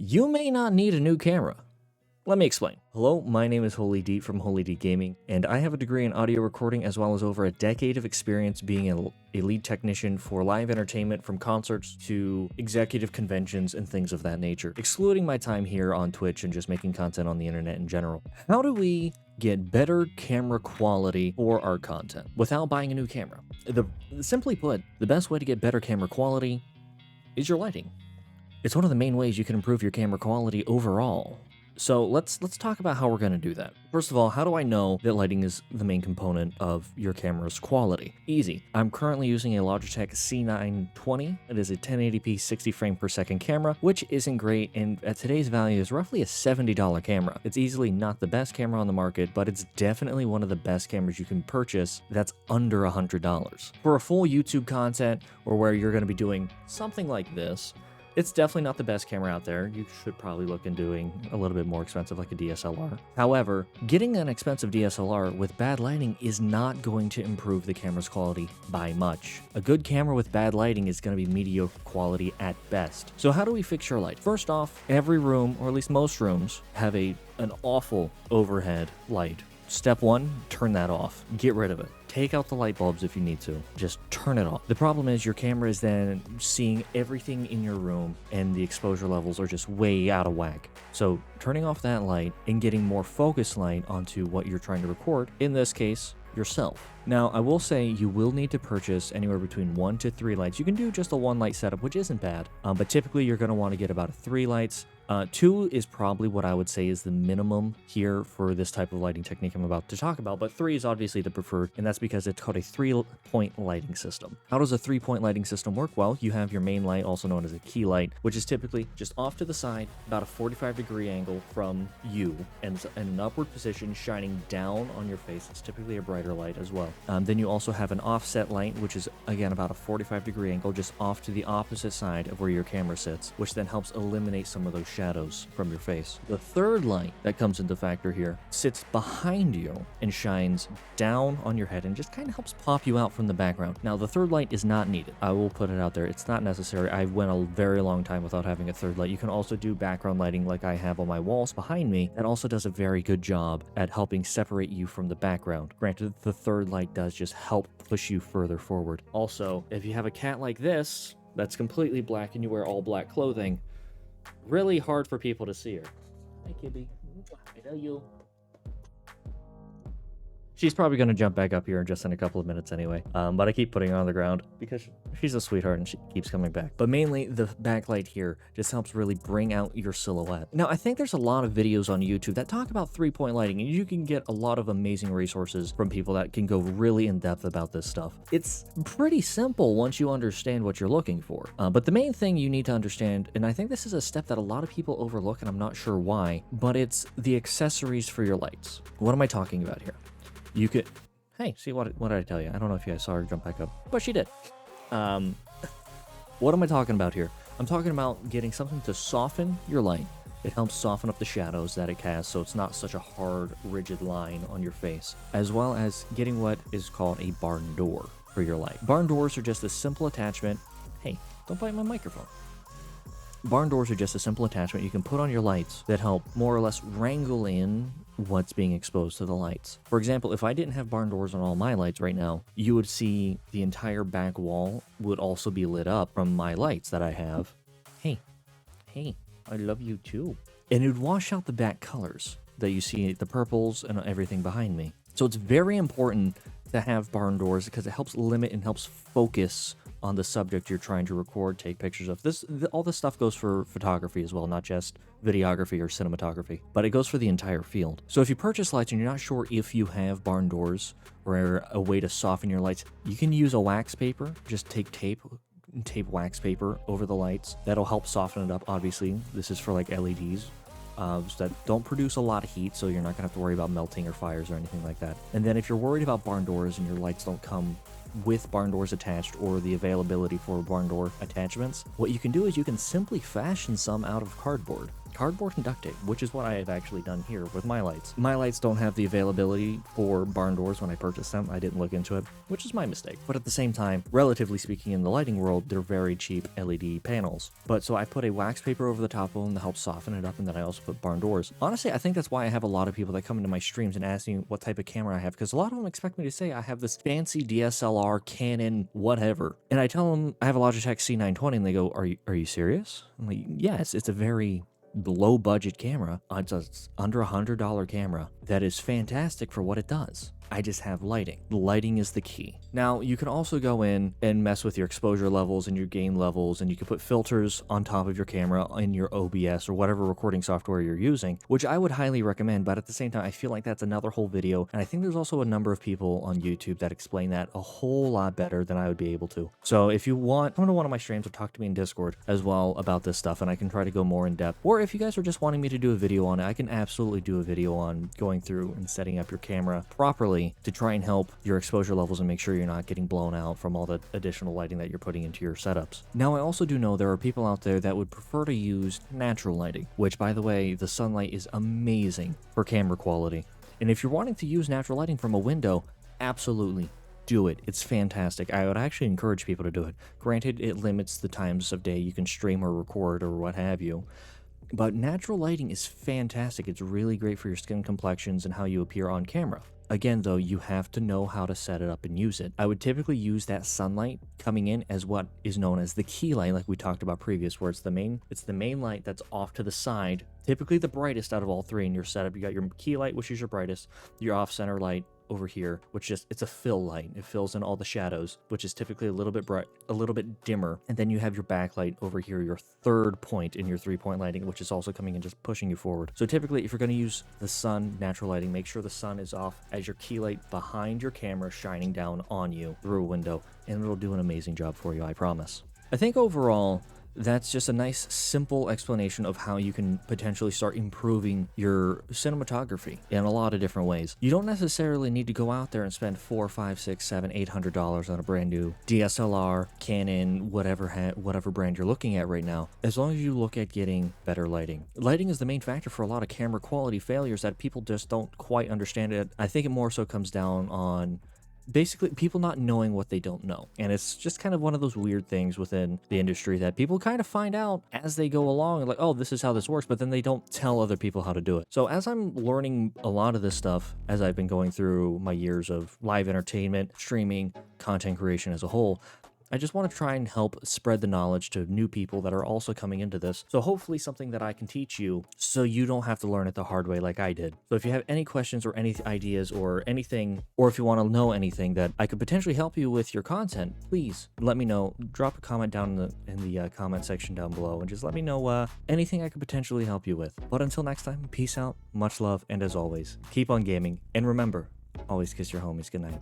You may not need a new camera. Let me explain. Hello, my name is HolydeatGaming from HolydeatGaming, and I have a degree in audio recording as well as over a decade of experience being a lead technician for live entertainment from concerts to executive conventions and things of that nature, excluding my time here on Twitch and just making content on the internet in general. How do we get better camera quality for our content without buying a new camera? Simply put, the best way to get better camera quality is your lighting. It's one of the main ways you can improve your camera quality overall. So let's talk about how we're going to do that. First of all, how do I know that lighting is the main component of your camera's quality? Easy. I'm currently using a Logitech C920. It is a 1080p 60 frame per second camera, which isn't great, and at today's value is roughly a $70 camera. It's easily not the best camera on the market, but it's definitely one of the best cameras you can purchase that's under $100. For a full YouTube content, or where you're going to be doing something like this, it's definitely not the best camera out there. You should probably look in doing a little bit more expensive, like a DSLR. However, getting an expensive DSLR with bad lighting is not going to improve the camera's quality by much. A good camera with bad lighting is going to be mediocre quality at best. So how do we fix your light? First off, every room, or at least most rooms, have an awful overhead light. Step one, turn that off. Get rid of it. Take out the light bulbs if you need to. Just turn it off. The problem is your camera is then seeing everything in your room and the exposure levels are just way out of whack. So turning off that light and getting more focus light onto what you're trying to record, in this case, yourself. Now, I will say you will need to purchase anywhere between 1 to 3 lights. You can do just a 1 light setup, which isn't bad, but typically you're going to want to get about 3 lights. 2 is probably what I would say is the minimum here for this type of lighting technique I'm about to talk about, but 3 is obviously the preferred, and that's because it's called a 3-point lighting system. How does a 3-point lighting system work? Well, you have your main light, also known as a key light, which is typically just off to the side, about a 45-degree angle from you, and an upward position shining down on your face. It's typically a brighter light as well. Then you also have an offset light, which is, again, about a 45-degree angle, just off to the opposite side of where your camera sits, which then helps eliminate some of those shadows from your face. The third light that comes into factor here sits behind you and shines down on your head and just kind of helps pop you out from the background. Now, the third light is not needed. I will put it out there. It's not necessary. I went a very long time without having a third light. You can also do background lighting like I have on my walls behind me. That also does a very good job at helping separate you from the background. Granted, the third light does just help push you further forward. Also, if you have a cat like this that's completely black and you wear all black clothing, really hard for people to see her. Hi, Kibby. I know you. She's probably going to jump back up here in just in a couple of minutes anyway, but I keep putting her on the ground because she's a sweetheart and she keeps coming back. But mainly the backlight here just helps really bring out your silhouette. Now, I think there's a lot of videos on YouTube that talk about 3-point lighting, and you can get a lot of amazing resources from people that can go really in depth about this stuff. It's pretty simple once you understand what you're looking for, but the main thing you need to understand, and I think this is a step that a lot of people overlook and I'm not sure why, but it's the accessories for your lights. What am I talking about here? You could, hey, see what did I tell you? I don't know if you guys saw her jump back up, but she did. What am I talking about here? I'm talking about getting something to soften your light. It helps soften up the shadows that it casts, so it's not such a hard, rigid line on your face, as well as getting what is called a barn door for your light. Barn doors are just a simple attachment. Hey, don't bite my microphone. Barn doors are just a simple attachment you can put on your lights that help more or less wrangle in what's being exposed to the lights. For example, if I didn't have barn doors on all my lights right now, you would see the entire back wall would also be lit up from my lights that I have. Hey, I love you too. And it would wash out the back colors that you see, the purples and everything behind me. So it's very important to have barn doors because it helps limit and helps focus on the subject you're trying to record, take pictures of. All this stuff goes for photography as well, not just videography or cinematography, but it goes for the entire field. So if you purchase lights and you're not sure if you have barn doors or a way to soften your lights, you can use a wax paper. Just take tape and tape wax paper over the lights. That'll help soften it up. Obviously, this is for like LEDs. That don't produce a lot of heat, so you're not gonna have to worry about melting or fires or anything like that. And then if you're worried about barn doors and your lights don't come with barn doors attached or the availability for barn door attachments, what you can do is you can simply fashion some out of cardboard. cardboard and duct tape, which is what I have actually done here with my lights. My lights don't have the availability for barn doors when I purchased them. I didn't look into it, which is my mistake. But at the same time, relatively speaking, in the lighting world, they're very cheap LED panels. But so I put a wax paper over the top of them to help soften it up, and then I also put barn doors. Honestly, I think that's why I have a lot of people that come into my streams and ask me what type of camera I have, because a lot of them expect me to say I have this fancy DSLR, Canon, whatever. And I tell them I have a Logitech C920, and they go, are you serious? I'm like, yes, it's a very low budget camera. It's a under $100 camera that is fantastic for what it does. I just have lighting. Lighting is the key. Now, you can also go in and mess with your exposure levels and your gain levels, and you can put filters on top of your camera in your OBS or whatever recording software you're using, which I would highly recommend, but at the same time, I feel like that's another whole video, and I think there's also a number of people on YouTube that explain that a whole lot better than I would be able to. So if you want, come to one of my streams or talk to me in Discord as well about this stuff, and I can try to go more in depth. Or if you guys are just wanting me to do a video on it, I can absolutely do a video on going through and setting up your camera properly to try and help your exposure levels and make sure you're not getting blown out from all the additional lighting that you're putting into your setups. Now, I also do know there are people out there that would prefer to use natural lighting, which, by the way, the sunlight is amazing for camera quality. And if you're wanting to use natural lighting from a window, absolutely do it. It's fantastic. I would actually encourage people to do it. Granted, it limits the times of day you can stream or record or what have you, but natural lighting is fantastic. It's really great for your skin complexions and how you appear on camera. Again, though, you have to know how to set it up and use it. I would typically use that sunlight coming in as what is known as the key light, like we talked about previous, where it's the main light that's off to the side, typically the brightest out of all three in your setup. You got your key light, which is your brightest, your off-center light over here, which it's a fill light. It fills in all the shadows, which is typically a little bit bright, a little bit dimmer. And then you have your backlight over here, your third point in your 3-point lighting, which is also coming in just pushing you forward. So typically, if you're going to use the sun natural lighting, make sure the sun is off as your key light behind your camera, shining down on you through a window, and it'll do an amazing job for you, I promise. I think overall, that's just a nice, simple explanation of how you can potentially start improving your cinematography in a lot of different ways. You don't necessarily need to go out there and spend $4, $5, $6, $7, $800 on a brand new DSLR, Canon, whatever brand you're looking at right now, as long as you look at getting better lighting. Lighting is the main factor for a lot of camera quality failures that people just don't quite understand it. I think it more so comes down on basically people not knowing what they don't know. And it's just kind of one of those weird things within the industry that people kind of find out as they go along, like, oh, this is how this works, but then they don't tell other people how to do it. So as I'm learning a lot of this stuff, as I've been going through my years of live entertainment, streaming, content creation as a whole, I just want to try and help spread the knowledge to new people that are also coming into this. So hopefully something that I can teach you so you don't have to learn it the hard way like I did. So if you have any questions or any ideas or anything, or if you want to know anything that I could potentially help you with your content, please let me know. Drop a comment down in the comment section down below and just let me know anything I could potentially help you with. But until next time, peace out, much love, and as always, keep on gaming. And remember, always kiss your homies goodnight.